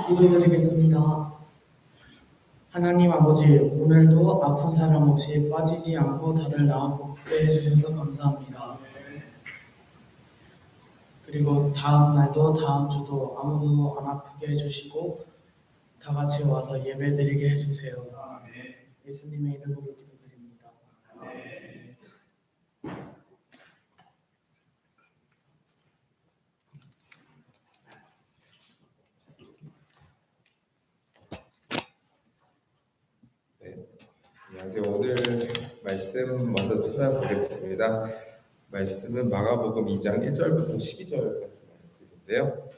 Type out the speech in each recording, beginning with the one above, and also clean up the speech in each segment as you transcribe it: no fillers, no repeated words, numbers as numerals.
기도드리겠습니다. 하나님 아버지, 오늘도 아픈 사람 없이 빠지지 않고 다들 나아보게 해주셔서 감사합니다. 그리고 다음 날도 다음 주도 아무도 안 아프게 해주시고 다 같이 와서 예배드리게 해주세요. 예수님의 이름으로 기도드립니다. 안녕하세요. 오늘 말씀 먼저 찾아보겠습니다. 말씀은 마가복음 2장 1절부터 12절까지 말씀인데요.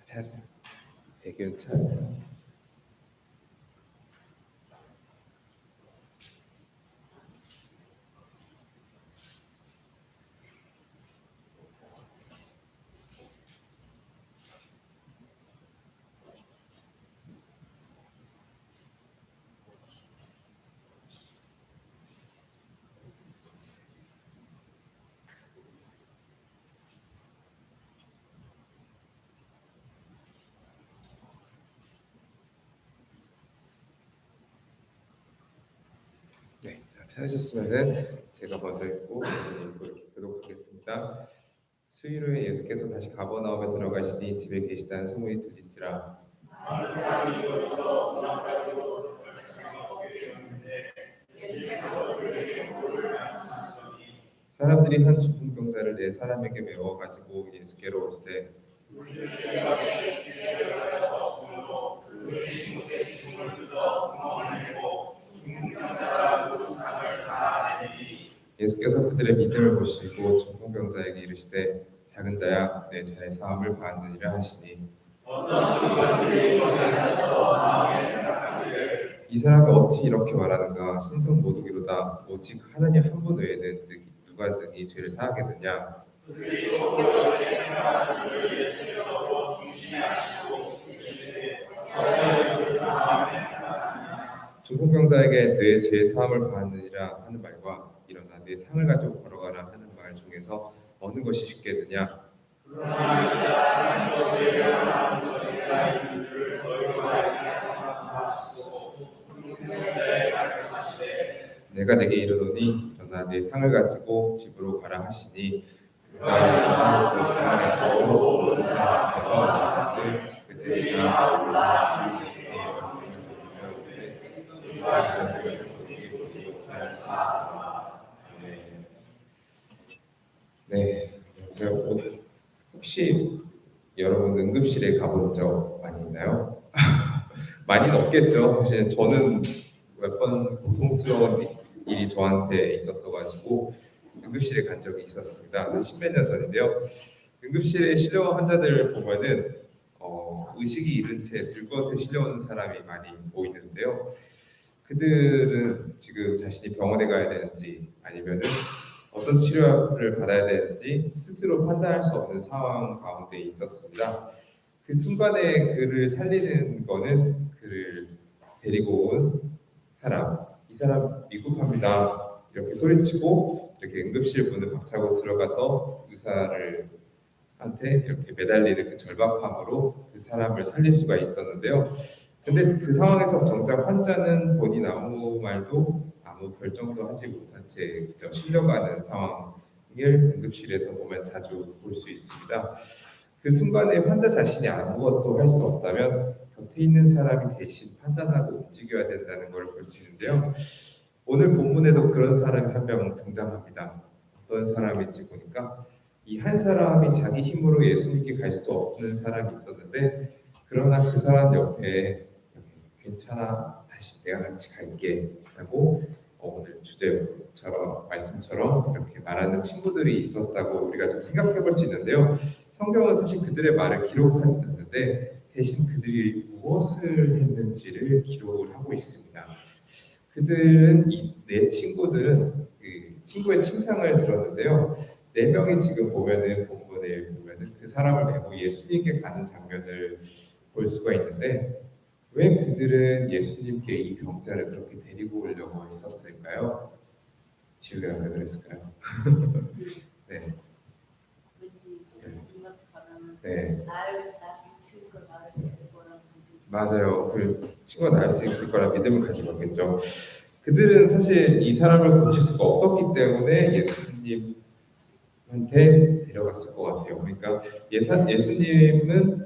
찾았어요. 대균 찾아요. 찾으셨으면 제가 먼저 읽고 교독하겠습니다. 수일 후에 예수께서 다시 가버나움에 들어가시니 집에 계시다는 소문이 들린지라 사람들이 한 죽은 병자를 네 사람에게 메워 가지고 예수께로 올세 예수께서 그들의 믿음을 보시고 중풍병자에게 이르시되 작은 자야 내 자의 사함을 받느니라 하시니 이 사람이 어찌 이렇게 말하는가 신성 모독이로다 오직 하나님 한 분 외에는 누가 능히 죄를 사하겠느냐 중풍병자에게 내 죄 사함을 받느니라 하는 말과 일어나 내 상을 가지고 걸어가라 하는 말 중에서 어느 것이 쉽겠느냐 내가 내게 이르노니 일어나 내 상을 가지고 집으로 가라 하시니 그가 일어나 그 사람에서 모든 사람 앞에서 나가되 그들이 다 올라 네, 혹시 여러분 응급실에 가본 적 많이 있나요? 많이는 없겠죠. 사실 저는 몇 번 고통스러운 일이 저한테 있었어가지고 응급실에 간 적이 있었습니다. 십몇 년 전인데요. 응급실에 실려온 환자들을 보면은 의식이 잃은 채 들것에 실려오는 사람이 많이 보이는데요. 그들은 지금 자신이 병원에 가야 되는지 아니면은 어떤 치료를 받아야 되는지 스스로 판단할 수 없는 상황 가운데 있었습니다. 그 순간에 그를 살리는 거는 그를 데리고 온 사람, 이 사람 위급합니다. 이렇게 소리치고 이렇게 응급실 문을 박차고 들어가서 의사를 한테 이렇게 매달리는 그 절박함으로 그 사람을 살릴 수가 있었는데요. 근데 그 상황에서 정작 환자는 본인 아무 말도 아무 결정도 하지 못한 채 그저 실려가는 상황을 응급실에서 보면 자주 볼 수 있습니다. 그 순간에 환자 자신이 아무것도 할 수 없다면 곁에 있는 사람이 대신 판단하고 움직여야 된다는 걸 볼 수 있는데요. 오늘 본문에도 그런 사람이 한 명 등장합니다. 어떤 사람인지 보니까 이 한 사람이 자기 힘으로 예수님께 갈 수 없는 사람이 있었는데 그러나 그 사람 옆에 괜찮아 다시 내가 같이 갈게 라고 오늘 주제처럼 말씀처럼 이렇게 말하는 친구들이 있었다고 우리가 좀 생각해 볼 수 있는데요. 성경은 사실 그들의 말을 기록하지 않는데 대신 그들이 무엇을 했는지를 기록을 하고 있습니다. 그들은 이 네 친구들은 그 친구의 침상을 들었는데요. 네 명이 지금 보면은 본문에 보면은 그 사람을 메고 예수님께 가는 장면을 볼 수가 있는데 왜 그들은 예수님께 이 병자를 그렇게 데리고 오려고 했었을까요? 지우가 왜 그랬을까요? 네, 왠지 이만 가면 네, 나 친구가 나를 데릴 거라고 맞아요. 그 친구가 나을 수 있을 거라 믿음을 가지고 있겠죠. 그들은 사실 이 사람을 고칠 수가 없었기 때문에 예수님한테 데려갔을 것 같아요. 그러니까 예수님은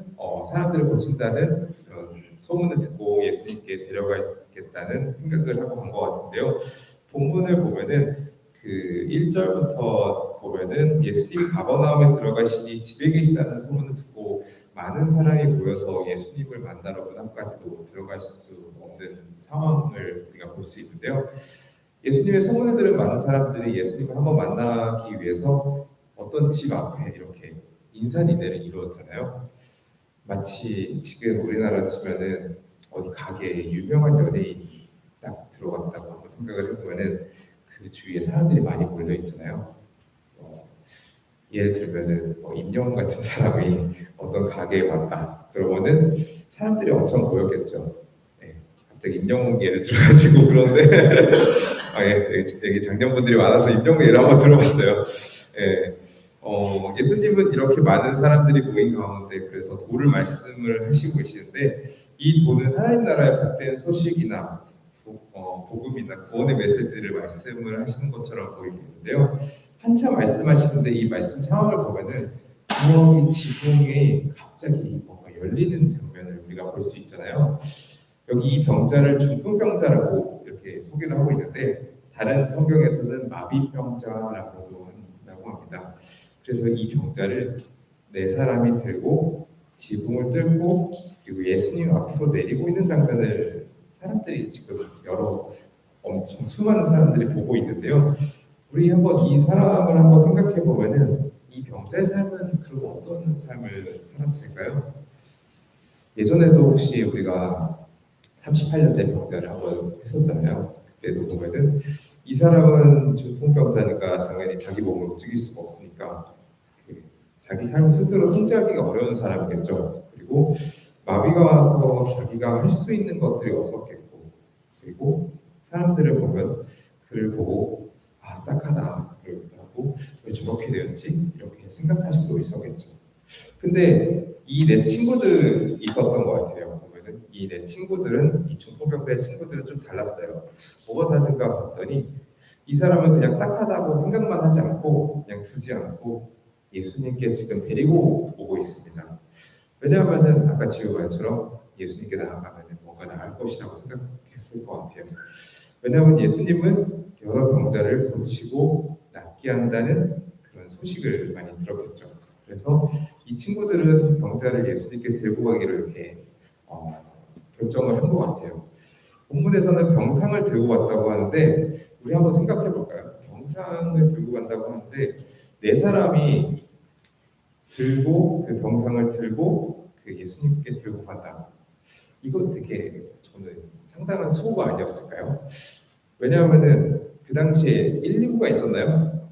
사람들을 고친다는 그런 소문을 듣고 예수님께 데려가겠다는 생각을 하고 간 것 같은데요. 본문을 보면은 그 1절부터 보면은 예수님이 가버나움에 들어가시니 집에 계시다는 소문을 듣고 많은 사람이 모여서 예수님을 만나러 문 앞까지도 들어갈 수 없는 상황을 우리가 볼 수 있는데요. 예수님의 소문을 들은 많은 사람들이 예수님을 한번 만나기 위해서 어떤 집 앞에 이렇게 인사니대를 이루었잖아요. 마치 지금 우리나라 치면은 어디 가게에 유명한 연예인이 딱 들어갔다고 한번 생각을 해보면은 그 주위에 사람들이 많이 몰려 있잖아요. 예를 들면은 임영웅 같은 사람이 어떤 가게에 왔다. 그러면은 사람들이 엄청 모였겠죠. 네, 갑자기 임영웅 예를 들어가지고 그런데 여기 장년분들이 많아서 임영웅 예를 한번 들어봤어요. 예, 예수님은 이렇게 많은 사람들이 모인 가운데 그래서 도를 말씀을 하시고 계시는데 이 도는 하나님 나라의 복된 소식이나 복음이나 구원의 메시지를 말씀을 하시는 것처럼 보이는데요. 한참 말씀하시는데 이 말씀 상황을 보면은 부엌이 지붕이 갑자기 뭔가 열리는 장면을 우리가 볼 수 있잖아요. 여기 이 병자를 중풍병자라고 이렇게 소개를 하고 있는데 다른 성경에서는 마비병자라고 합니다. 그래서 이 병자를 네 사람이 들고 지붕을 뚫고 그리고 예수님 앞으로 내리고 있는 장면을 사람들이 지금 엄청 수많은 사람들이 보고 있는데요. 우리 한번 이 사람을 한번 생각해 보면은 이 병자의 삶은 그리고 어떤 삶을 살았을까요? 예전에도 혹시 우리가 38년 된 병자를 한번 했었잖아요. 그때도 보면은 이 사람은 중풍병자니까 당연히 자기 몸을 움직일 수가 없으니까 자기 삶 스스로 통제하기가 어려운 사람이겠죠. 그리고 마비가 와서 자기가 할 수 있는 것들이 없었겠고, 그리고 사람들을 보면 그를 보고 딱하다 그러기도 하고 왜 저렇게 되었지? 이렇게 생각할 수도 있었겠죠. 근데 이 내 친구들 있었던 것 같아요. 보면은 이 내 친구들은 이 중풍병자의 친구들은 좀 달랐어요. 뭐가 다른가 봤더니 이 사람은 그냥 딱하다고 생각만 하지 않고 그냥 두지 않고 예수님께 지금 데리고 오고 있습니다. 왜냐하면은 아까 지우 말처럼 예수님께 나아가면은 뭔가 나을 것이라고 생각했을 것 같아요. 왜냐하면 예수님은 여러 병자를 고치고 낫게 한다는 그런 소식을 많이 들었겠죠. 그래서 이 친구들은 병자를 예수님께 들고 가기로 이렇게 결정을 한 것 같아요. 본문에서는 병상을 들고 왔다고 하는데 우리 한번 생각해 볼까요? 병상을 들고 간다고 하는데 네 사람이 들고 그 병상을 들고 그 예수님께 들고 간다. 이건 되게 저는 상당한 수고가 아니었을까요? 왜냐하면은 그 당시에 119가 있었나요?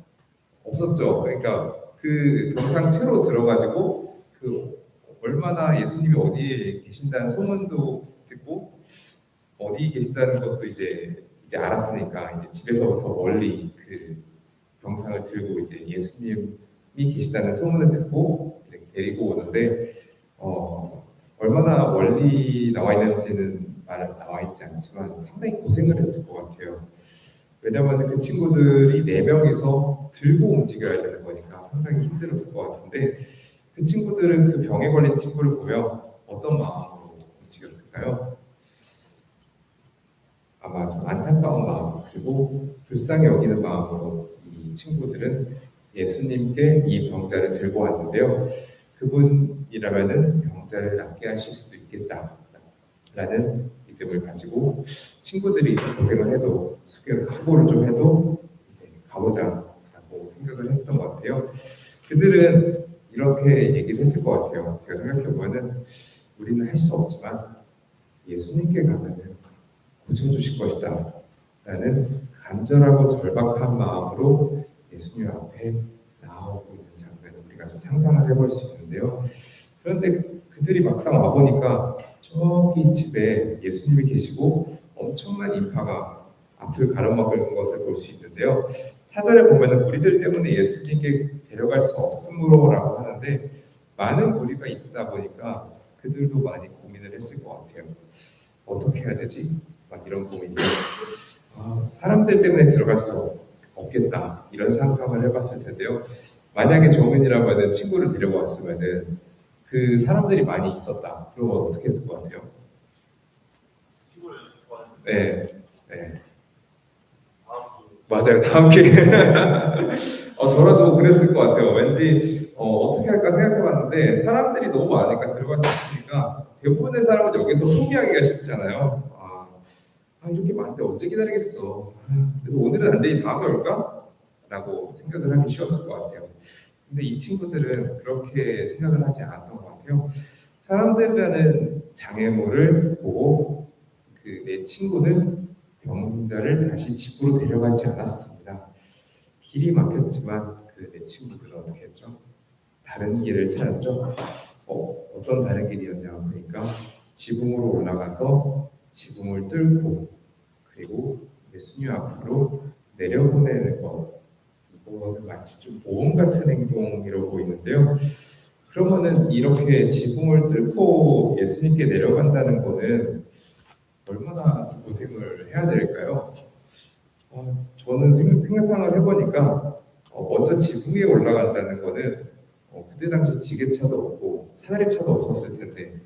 없었죠. 그러니까 그 병상 채로 들어가지고 그 얼마나 예수님이 어디에 계신다는 소문도 듣고 어디 계신다는 것도 이제 알았으니까 이제 집에서부터 멀리 그 병상을 들고 이제 예수님이 계시다는 소문을 듣고 이렇게 데리고 오는데 얼마나 멀리 나와 있는지는 말은 나와 있지 않지만 상당히 고생을 했을 것 같아요. 왜냐하면 그 친구들이 4명이서 들고 움직여야 되는 거니까 상당히 힘들었을 것 같은데 그 친구들은 그 병에 걸린 친구를 보며 어떤 마음으로 움직였을까요? 아마 좀 안타까운 마음 그리고 불쌍히 여기는 마음으로 이 친구들은 예수님께 이 병자를 들고 왔는데요. 그분이라면은 병자를 낫게 하실 수도 있겠다라는 믿음을 가지고 친구들이 고생을 해도 수고를 좀 해도 이제 가보자라고 생각을 했던 것 같아요. 그들은 이렇게 얘기를 했을 것 같아요. 제가 생각해 보면은 우리는 할 수 없지만 예수님께 가면은 고쳐주실 것이다 라는 간절하고 절박한 마음으로 예수님 앞에 나오고 있는 장면을 우리가 좀 상상을 해볼 수 있는데요. 그런데 그들이 막상 와보니까 저기 집에 예수님이 계시고 엄청난 인파가 앞을 가로막는 것을 볼 수 있는데요. 사절에 보면은 무리들 때문에 예수님께 데려갈 수 없으므로라고 하는데 많은 무리가 있다 보니까 그들도 많이 고민을 했을 것 같아요. 어떻게 해야 되지? 막 이런 고민이. 사람들 때문에 들어갈 수 없겠다 이런 상상을 해봤을 텐데요. 만약에 정은이라면은 친구를 데려왔으면은 그 사람들이 많이 있었다. 그러면 어떻게 했을 것 같아요? 네, 네. 맞아요. 다음 기회에 저라도 그랬을 것 같아요. 왠지 어떻게 할까 생각해봤는데 사람들이 너무 많으니까 들어갈 수 없으니까 대부분의 사람은 여기서 포기하기가 쉽잖아요. 이렇게 많은데 언제 기다리겠어. 그래도 오늘은 안 되니 다음에 올까? 라고 생각을 하기 쉬웠을 것 같아요. 근데 이 친구들은 그렇게 생각을 하지 않았던 것 같아요. 사람들이라는 장애물을 보고 내 친구는 병자를 다시 집으로 데려가지 않았습니다. 길이 막혔지만 내 친구들은 어떻게 했죠? 다른 길을 찾았죠. 어떤 다른 길이었냐 보니까 지붕으로 올라가서 지붕을 뚫고 그리고 예수님 앞으로 내려보내는 것. 이거는 마치 좀 모험 같은 행동이라고 보이는데요. 그러면은 이렇게 지붕을 뚫고 예수님께 내려간다는 거는 얼마나 고생을 해야 될까요? 저는 생각을 해보니까 먼저 지붕에 올라간다는 거는 그때 당시 지게차도 없고 사다리차도 없었을 텐데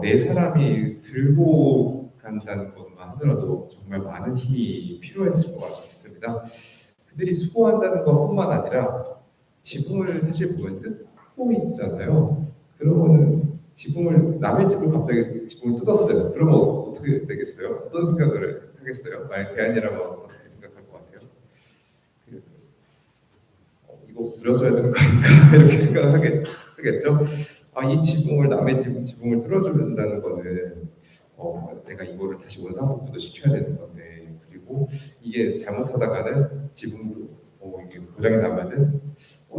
네 사람이 들고 간다는 것만 하더라도 정말 많은 힘이 필요했을 것 같습니다. 그들이 수고한다는 것뿐만 아니라 지붕을 사실 보면 뜯고 있잖아요. 그러면은 남의 집을 갑자기 지붕을 뜯었어요. 그러면 어떻게 되겠어요? 어떤 생각을 하겠어요? 만약 대안이라면 어떻게 생각할 것 같아요? 이거 물어줘야 되는 거 아닌가 이렇게 생각을 하겠죠. 이 지붕을 남의 지붕을 뚫어준다는 거는 내가 이거를 다시 원상복구도 시켜야 되는 건데 그리고 이게 잘못하다가는 지붕도 이게 고장이 나면은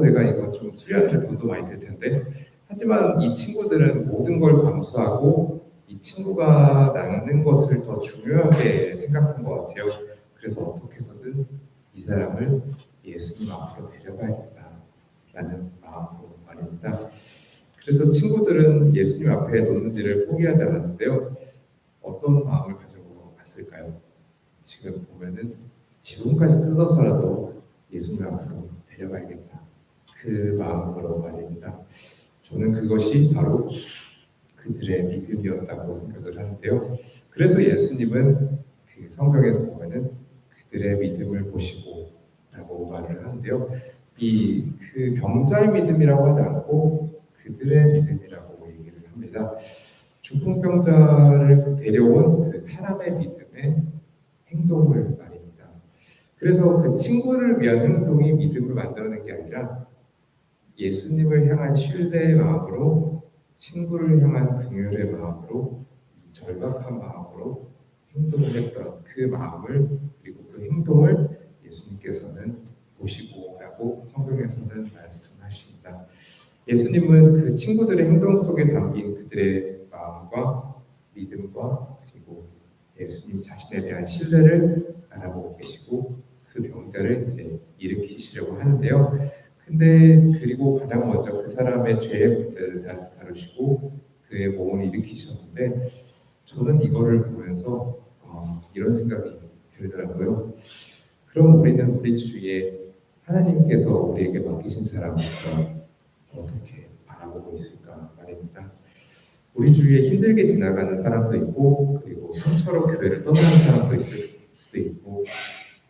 내가 이거 좀 수리하는데 돈도 많이 들 텐데 하지만 이 친구들은 모든 걸 감수하고 이 친구가 낫는 것을 더 중요하게 생각한 것 같아요. 그래서 어떻게 해서든 이 사람을 예수님 앞으로 데려가야겠다라는 마음으로 말입니다. 그래서 친구들은 예수님 앞에 놓는 일을 포기하지 않았는데요. 어떤 마음을 가지고 갔을까요? 지금 보면은 지붕까지 뜯어서라도 예수님 앞으로 데려가야겠다. 그 마음으로 말입니다. 저는 그것이 바로 그들의 믿음이었다고 생각을 하는데요. 그래서 예수님은 성경에서 보면은 그들의 믿음을 보시고 라고 말을 하는데요. 그 병자의 믿음이라고 하지 않고 그들의 믿음이라고 얘기를 합니다. 중풍병자를 데려온 그 사람의 믿음의 행동을 말입니다. 그래서 그 친구를 위한 행동이 믿음을 만드는 게 아니라 예수님을 향한 신뢰의 마음으로 친구를 향한 긍휼의 마음으로 절박한 마음으로 행동을 했던 그 마음을 그리고 그 행동을 예수님께서는 보시고라고 성경에서는 말씀하십니다. 예수님은 그 친구들의 행동 속에 담긴 그들의 마음과 믿음과 그리고 예수님 자신에 대한 신뢰를 알아보고 계시고 그 병자를 이제 일으키시려고 하는데요. 근데 그리고 가장 먼저 그 사람의 죄의 문제를 다루시고 그의 몸을 일으키셨는데 저는 이거를 보면서 이런 생각이 들더라고요. 그럼 우리는 우리 주위에 하나님께서 우리에게 맡기신 사람을 어떻게 바라보고 있을까 말입니다. 우리 주위에 힘들게 지나가는 사람도 있고 그리고 상처로 교회를 떠나는 사람도 있을 수도 있고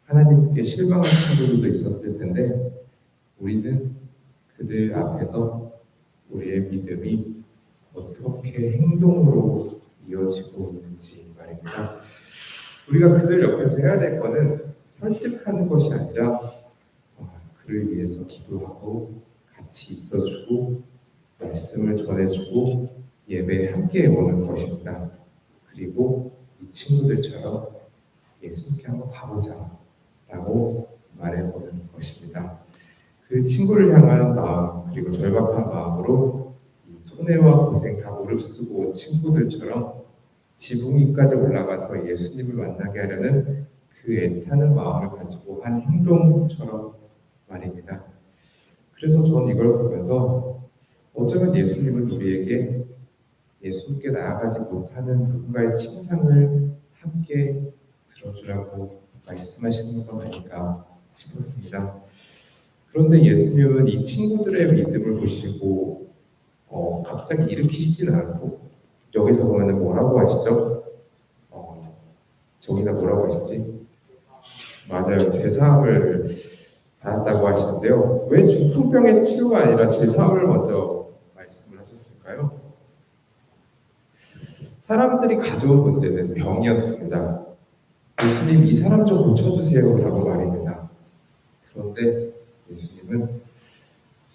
하나님께 실망한 친구들도 있었을 텐데 우리는 그들 앞에서 우리의 믿음이 어떻게 행동으로 이어지고 있는지 말입니다. 우리가 그들 옆에서 해야 될 것은 설득하는 것이 아니라 그를 위해서 기도하고 같이 있어주고 말씀을 전해주고 예배에 함께 오는 것입니다. 그리고 이 친구들처럼 예수님께 한번 가보자라고 말해보는 것입니다. 그 친구를 향한 마음 그리고 절박한 마음으로 이 손해와 고생 다 무릅쓰고 온 친구들처럼 지붕 위까지 올라가서 예수님을 만나게 하려는 그 애타는 마음을 가지고 한 행동처럼 말입니다. 그래서 전 이걸 보면서 어쩌면 예수님은 우리에게 예수님께 나아가지 못하는 누군가의 침상을 함께 들어주라고 말씀하시는 건 아닌가 싶었습니다. 그런데 예수님은 이 친구들의 믿음을 보시고 갑자기 일으키시진 않고 여기서 보면 뭐라고 하시죠? 저기다 뭐라고 하시지? 맞아요. 죄사함을 받았다고 하시는데요. 왜 중풍병의 치료가 아니라 죄사함을 먼저 말씀을 하셨을까요? 사람들이 가져온 문제는 병이었습니다. 예수님 이 사람 좀 고쳐주세요 라고 말입니다. 그런데 예수님은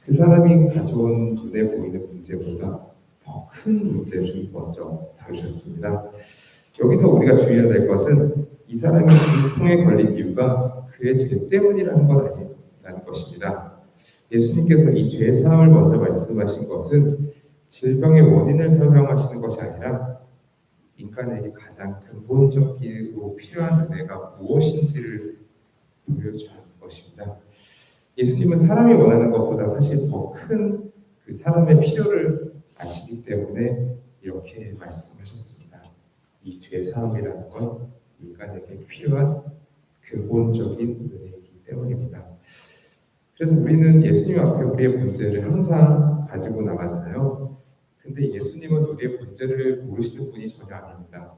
그 사람이 가져온 눈에 보이는 문제보다 더 큰 문제를 먼저 다루셨습니다. 여기서 우리가 주의해야 될 것은 이 사람이 중풍에 걸린 이유가 그의 죄 때문이라는 건 아니라는 것입니다. 예수님께서 이 죄의 사함을 먼저 말씀하신 것은 질병의 원인을 설명하시는 것이 아니라 인간에게 가장 근본적이고 필요한 은혜가 무엇인지를 보여주는 것입니다. 예수님은 사람이 원하는 것보다 사실 더 큰 그 사람의 필요를 아시기 때문에 이렇게 말씀하셨습니다. 이 죄 사함이라는 건 인간에게 필요한 근본적인 은혜이기 때문입니다. 그래서 우리는 예수님 앞에 우리의 문제를 항상 가지고 나가잖아요. 근데 예수님은 우리의 문제를 모르시는 분이 전혀 아닙니다.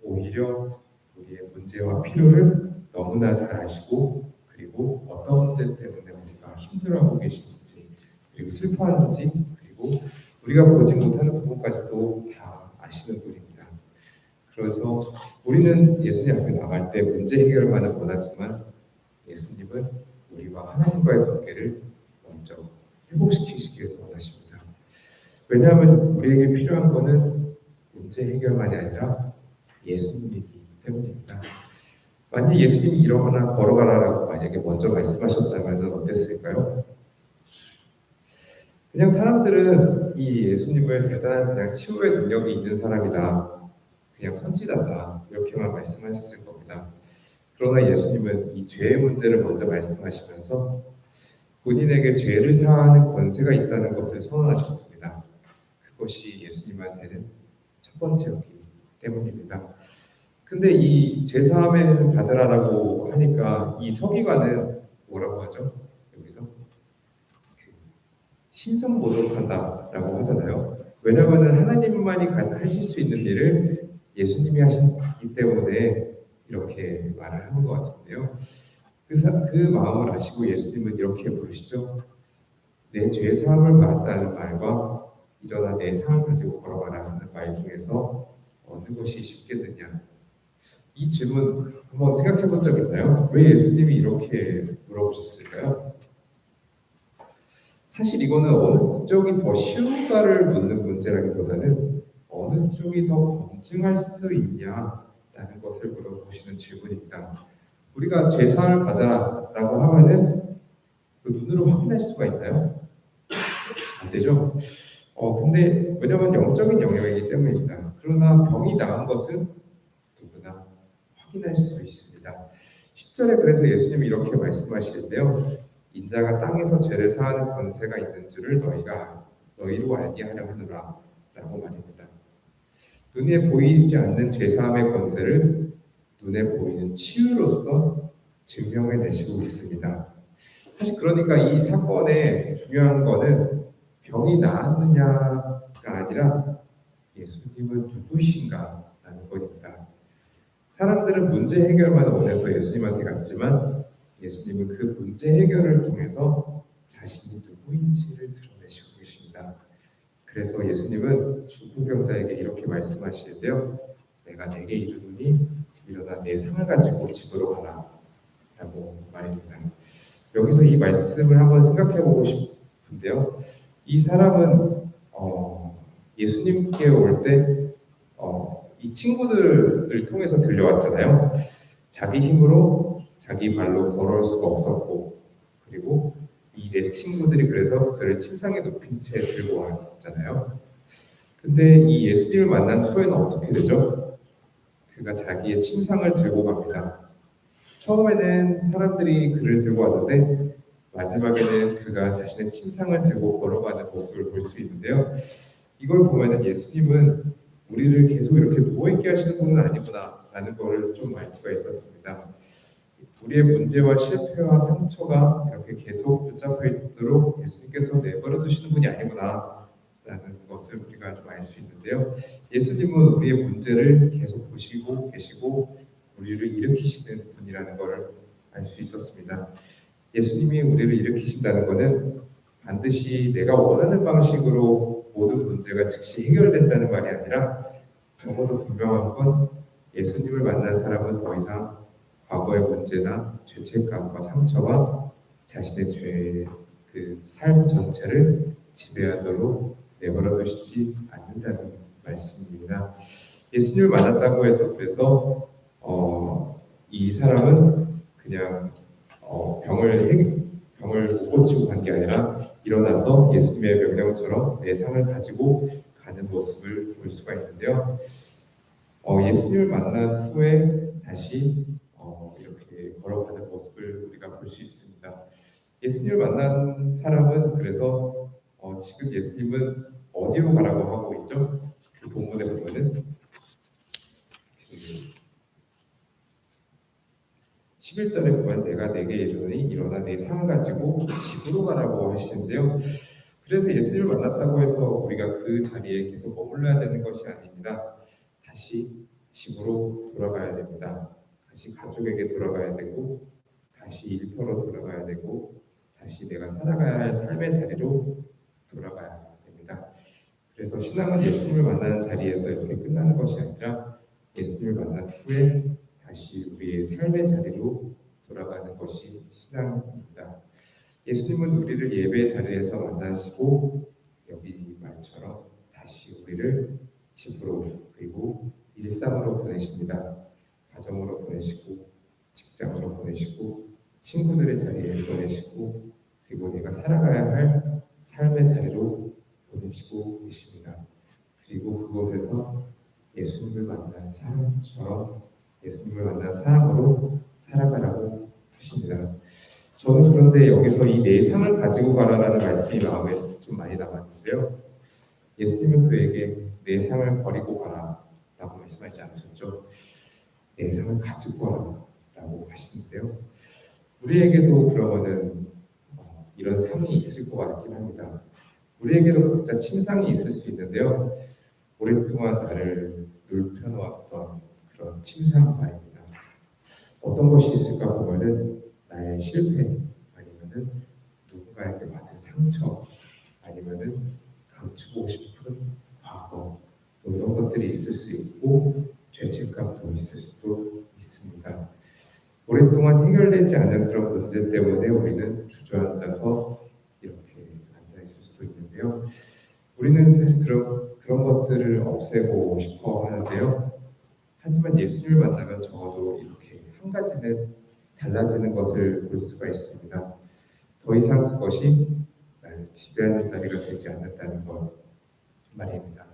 오히려 우리의 문제와 필요를 너무나 잘 아시고 그리고 어떤 문제 때문에 우리가 힘들어하고 계시는지 그리고 슬퍼하는지 그리고 우리가 보지 못하는 부분까지도 다 아시는 분입니다. 그래서 우리는 예수님 앞에 나갈 때 문제 해결만을 원하지만 예수님은 우리와 하나님과의 관계를 먼저 회복시키시길 원하십니다. 왜냐하면 우리에게 필요한 것은 문제 해결만이 아니라 예수님이기 때문입니다. 만약 예수님이 일어나 걸어가라라고 만약에 먼저 말씀하셨다면 어땠을까요? 그냥 사람들은 이 예수님을 대단한 그냥 치유의 능력이 있는 사람이다, 그냥 선지자다 이렇게만 말씀하셨을 겁니다. 그러나 예수님은 이 죄의 문제를 먼저 말씀하시면서 본인에게 죄를 사하는 권세가 있다는 것을 선언하셨습니다. 그것이 예수님한테는 첫 번째였기 때문입니다. 근데 이 죄사함을 받으라라고 하니까 이 서기관은 뭐라고 하죠? 여기서 신성모독한다라고 하잖아요. 왜냐하면 하나님만이 하실 수 있는 일을 예수님이 하시기 때문에 이렇게 말을 하는 것 같은데요. 그 마음을 아시고 예수님은 이렇게 부르시죠. 내 죄 사함을 받았다는 말과 일어나 내 상을 가지고 걸어가라 하는 말 중에서 어느 것이 쉽겠느냐. 이 질문 한번 생각해 본 적 있나요? 왜 예수님이 이렇게 물어보셨을까요? 사실 이거는 어느 쪽이 더 쉬운가를 묻는 문제라기보다는 어느 쪽이 더 검증할 수 있냐라는 것을 물어보시는 질문입니다. 우리가 죄사함을 받아라고 하면은 그 눈으로 확인할 수가 있나요? 안 되죠. 근데 왜냐하면 영적인 영역이기 때문입니다. 그러나 병이 나은 것은 누구나 확인할 수 있습니다. 10절에 그래서 예수님이 이렇게 말씀하시는데요. 인자가 땅에서 죄를 사하는 권세가 있는 줄을 너희로 알게 하려 하노라 라고 말입니다. 눈에 보이지 않는 죄사함의 권세를 눈에 보이는 치유로서 증명해내시고 있습니다. 사실 그러니까 이 사건의 중요한 거는 병이 나았느냐가 아니라 예수님은 누구이신가라는 것입니다. 사람들은 문제 해결만 원해서 예수님한테 갔지만 예수님은 그 문제 해결을 통해서 자신이 누구인지를 드러내시고 계십니다. 그래서 예수님은 중풍병자에게 이렇게 말씀하시는데요. 내가 내게 이르노니 일어나 내 상을 가지고 집으로 가라 라고 말입니다. 여기서 이 말씀을 한번 생각해 보고 싶은데요. 이 사람은 예수님께 올 때 이 친구들을 통해서 들려왔잖아요. 자기 힘으로 자기 발로 걸어올 수가 없었고, 그리고 이 네 친구들이 그래서 그를 침상에 눕힌 채 들고 왔잖아요. 근데 이 예수님을 만난 후에는 어떻게 되죠? 그가 자기의 침상을 들고 갑니다. 처음에는 사람들이 그를 들고 왔는데 마지막에는 그가 자신의 침상을 들고 걸어가는 모습을 볼 수 있는데요. 이걸 보면은 예수님은 우리를 계속 이렇게 누워있게 하시는 분은 아니구나 라는 것을 좀 알 수가 있었습니다. 우리의 문제와 실패와 상처가 이렇게 계속 붙잡혀 있도록 예수님께서 내버려 두시는 분이 아니구나 라는 것을 우리가 좀 알 수 있는데요. 예수님은 우리의 문제를 계속 보시고 계시고 우리를 일으키시는 분이라는 것을 알 수 있었습니다. 예수님이 우리를 일으키신다는 것은 반드시 내가 원하는 방식으로 모든 문제가 즉시 해결된다는 말이 아니라 적어도 분명한 건 예수님을 만난 사람은 더 이상 과거의 문제나 죄책감과 상처가 자신의 죄의 그 삶 전체를 지배하도록 내버려 두시지 않는다는 말씀입니다. 예수님을 만났다고 해서 그래서 이 사람은 그냥 병을 못 고치고 간 게 아니라 일어나서 예수님의 명령처럼 내 상을 가지고 가는 모습을 볼 수가 있는데요. 예수님을 만난 후에 다시 이렇게 걸어가는 모습을 우리가 볼 수 있습니다. 예수님을 만난 사람은 그래서 지금 예수님은 어디로 가라고 하고 있죠? 그 본문에 보면은 11절에 보면 내가 내게 이르노니 일어나 내 상 가지고 집으로 가라고 하시는데요. 그래서 예수님을 만났다고 해서 우리가 그 자리에 계속 머물러야 되는 것이 아닙니다. 다시 집으로 돌아가야 됩니다. 다시 가족에게 돌아가야 되고 다시 일터로 돌아가야 되고 다시 내가 살아가야 할 삶의 자리로 돌아가야 됩니다. 그래서 신앙은 예수님을 만나는 자리에서 이렇게 끝나는 것이 아니라 예수님을 만난 후에 다시 우리의 삶의 자리로 돌아가는 것이 신앙입니다. 예수님은 우리를 예배의 자리에서 만나시고 여기 말처럼 다시 우리를 집으로 그리고 일상으로 보내십니다. 가정으로 보내시고 직장으로 보내시고 친구들의 자리에 보내시고 그리고 내가 살아가야 할 삶의 자리로 보내시고 계십니다. 그리고 그곳에서 예수님을 만난 사람처럼 예수님을 만난 사람으로 살아가라고 하십니다. 저는 그런데 여기서 이 내 상을 가지고 가라라는 말씀이 마음에 좀 많이 남았는데요. 예수님은 그에게 내 상을 버리고 가라 라고 말씀하지 않으셨죠. 내 상을 가지고 가라 라고 하시는데요. 우리에게도 그러면은 이런 상이 있을 것 같긴 합니다. 우리에게도 각자 침상이 있을 수 있는데요. 오랫동안 나를 눕혀놓았던 그런 침상 말입니다. 어떤 것이 있을까 보면은 나의 실패, 아니면은 누군가에게 받은 상처, 아니면은 감추고 싶은 과거, 뭐 이런 것들이 있을 수 있고 죄책감도 있을 수도 있습니다. 오랫동안 해결되지 않은 그런 문제 때문에 우리는 주저앉아서 이렇게 앉아 있을 수도 있는데요. 우리는 사실 그런 것들을 없애고 싶어 하는데요. 하지만 예수님을 만나면 적어도 이렇게 한 가지는 달라지는 것을 볼 수가 있습니다. 더 이상 그것이 나를 지배하는 자리가 되지 않는다는 것 말입니다.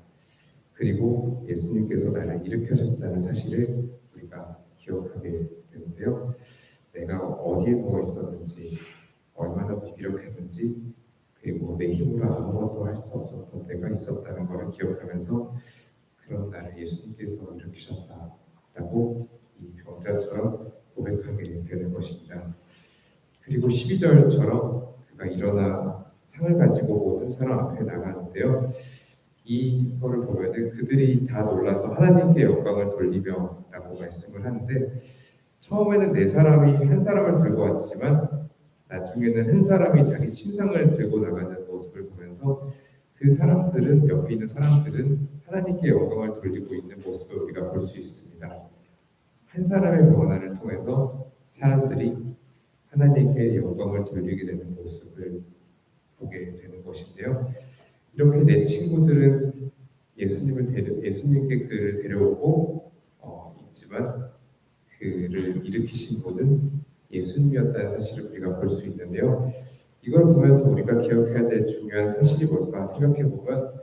그리고 예수님께서 나를 일으켜셨다는 사실을 우리가 기억하게 되는데요. 내가 어디에 누워 있었는지, 얼마나 무기력했는지, 그리고 내 힘으로 아무것도 할 수 없었던 때가 있었다는 것을 기억하면서 그런 나를 예수님께서 일으키셨다라고 이 병자처럼 고백하게 되는 것입니다. 그리고 12절처럼 그가 일어나 상을 가지고 모든 사람 앞에 나가는데요. 이거를 보면은 그들이 다 놀라서 하나님께 영광을 돌리며 라고 말씀을 하는데 처음에는 네 사람이 한 사람을 들고 왔지만 나중에는 한 사람이 자기 침상을 들고 나가는 모습을 보면서 그 사람들은 옆에 있는 사람들은 하나님께 영광을 돌리고 있는 모습을 우리가 볼 수 있습니다. 한 사람의 변화를 통해서 사람들이 하나님께 영광을 돌리게 되는 모습을 보게 되는 것인데요. 이렇게 내 친구들은 예수님께 그를 데려오고 있지만 그를 일으키신 분은 예수님이었다는 사실을 우리가 볼 수 있는데요. 이걸 보면서 우리가 기억해야 될 중요한 사실이 뭘까 생각해 보면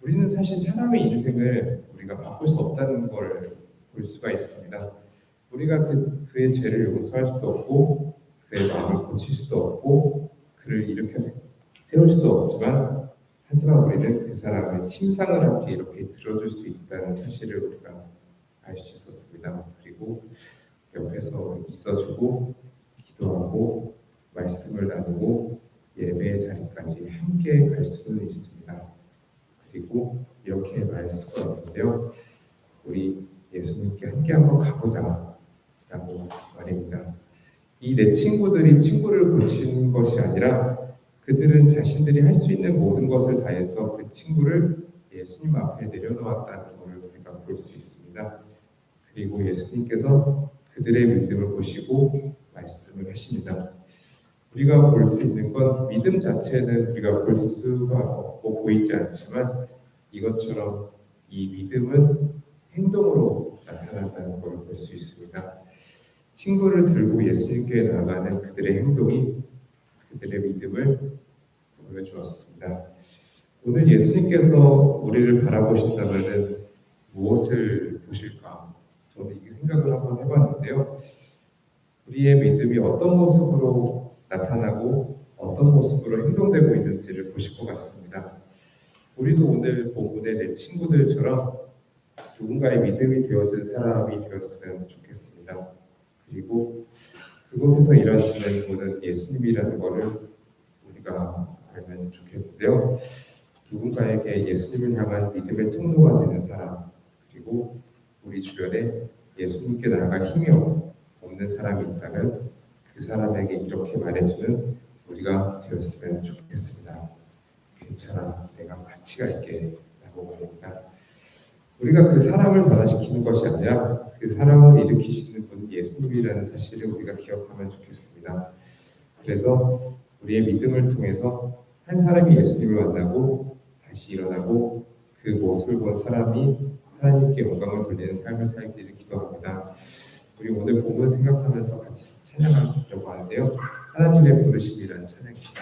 우리는 사실 사람의 인생을 우리가 바꿀 수 없다는 걸 볼 수가 있습니다. 우리가 그의 죄를 용서할 수도 없고 그의 마음을 고칠 수도 없고 그를 일으켜 세울 수도 없지만 하지만 우리는 그 사람의 침상을 함께 이렇게 들어줄 수 있다는 사실을 우리가 알 수 있었습니다. 그리고 옆에서 있어주고 기도하고 말씀을 나누고 예배의 자리까지 함께 갈 수는 있습니다. 그리고 이렇게 말할 수가 있는데요. 우리 예수님께 함께 한번 가보자 라고 말입니다. 이 내 친구들이 친구를 고치는 것이 아니라 그들은 자신들이 할 수 있는 모든 것을 다해서 그 친구를 예수님 앞에 내려놓았다는 것을 우리가 볼 수 있습니다. 그리고 예수님께서 그들의 믿음을 보시고 말씀을 하십니다. 우리가 볼 수 있는 건 믿음 자체는 우리가 볼 수가 없고 보이지 않지만 이것처럼 이 믿음은 행동으로 나타난다는 걸 볼 수 있습니다. 친구를 들고 예수님께 나아가는 그들의 행동이 그들의 믿음을 보여주었습니다. 오늘 예수님께서 우리를 바라보신다면 무엇을 보실까? 저는 이 생각을 한번 해봤는데요. 우리의 믿음이 어떤 모습으로 나타나고 어떤 모습으로 행동되고 있는지를 보실 것 같습니다. 우리도 오늘 본문의 내 친구들처럼 누군가의 믿음이 되어준 사람이 되었으면 좋겠습니다. 그리고 그곳에서 일하시는 분은 예수님이라는 것을 우리가 알면 좋겠는데요. 누군가에게 예수님을 향한 믿음의 통로가 되는 사람, 그리고 우리 주변에 예수님께 나아갈 힘이 없는 사람이 있다면 그 사람에게 이렇게 말해주는 우리가 되었으면 좋겠습니다. 괜찮아, 내가 가치가 있게 라고 말합니다. 우리가 그 사람을 변화시키는 것이 아니라 그 사람을 일으키시는 분 예수님이라는 사실을 우리가 기억하면 좋겠습니다. 그래서 우리의 믿음을 통해서 한 사람이 예수님을 만나고 다시 일어나고 그 모습을 본 사람이 하나님께 영광을 돌리는 삶을 살기를 기도합니다. 우리 오늘 본문 생각하면서 같이 찬양하려고 하는데요. 하나님의 부르심이라는 찬양입니다.